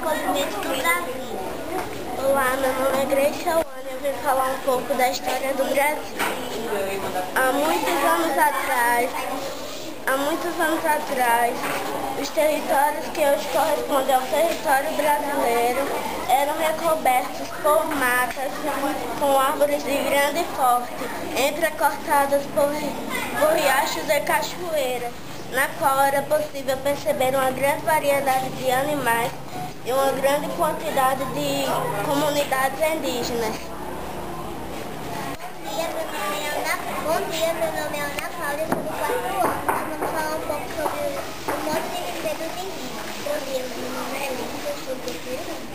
descobrimentos do Brasil. Olá, meu nome é Grace Alane, eu vim falar um pouco da história do Brasil. Há muitos anos atrás, os territórios que hoje correspondem ao território brasileiro eram recobertos por matas com árvores de grande porte, entrecortadas por riachos e cachoeiras, na qual era possível perceber uma grande variedade de animais e uma grande quantidade de comunidades indígenas. Bom dia, meu nome é Ana Paula, eu sou do 4º ano. Nós vamos falar um pouco sobre o modo de viver dos indígenas. Bom dia, meu nome é Elisa, eu sou do 3º ano.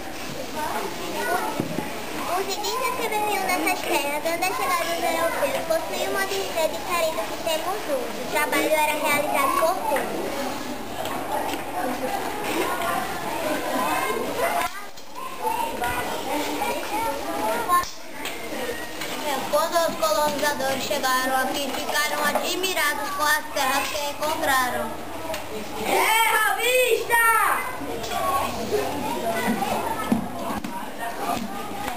Os indígenas que viviam nessas terras antes da chegada dos europeus possuíam um modo de viver diferente do que temos hoje. O trabalho era realizado por todos. Quando os colonizadores chegaram aqui, ficaram admirados com as terras que encontraram. Terra à vista!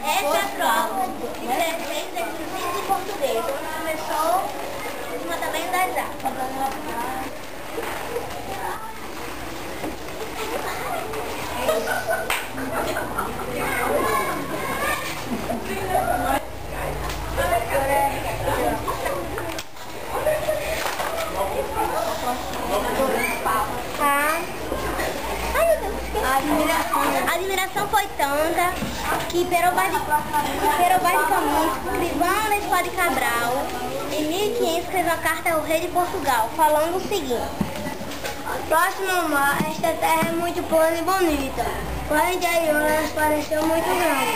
Essa é a prova de diferença entre os índios e portugueses, onde começou o desmatamento das árvores. A admiração foi tanta que Pero Vaz de Caminha, escrivão da Escola de Cabral, em 1500 escreveu a carta ao rei de Portugal, falando o seguinte: próximo ao mar, esta terra é muito plana e bonita, mas interior nos pareceu muito grande,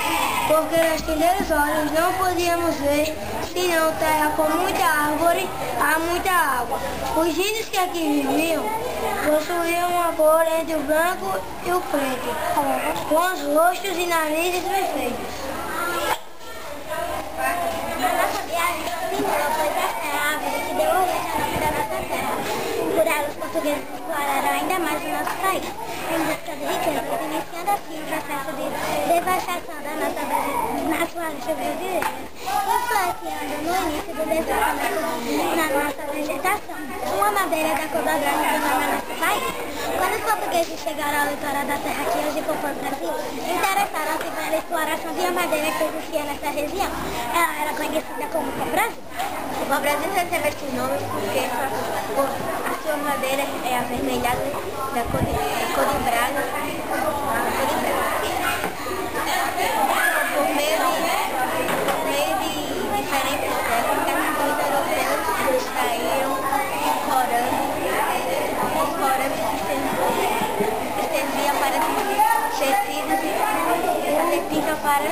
porque nas primeiras horas não podíamos ver senão terra com muita árvore, há muita água. Os índios que aqui viviam possuíam uma cor entre o branco e o preto, com os rostos e narizes perfeitos. A nossa viagem continuou, pois esta é a árvore que deu origem ao nome da nossa terra. Por ela, os portugueses exploraram ainda mais o nosso país, em busca de riquezas, iniciando assim o processo de devastação da nossa natureza brasileira, influenciando no início do desenvolvimento na nossa vegetação, uma madeira da cor da grana do nosso país. Quando os portugueses chegaram ao litoral da terra que hoje compõe o Brasil, interessaram-se pela exploração de uma madeira que existia nessa região. Ela era conhecida como pau-brasil. O pau-brasil recebe esse nome porque a sua madeira é avermelhada da cor de braga. Por meio de diferentes técnicas, os europeus extraíram corantes que serviam para tecidos e tinta para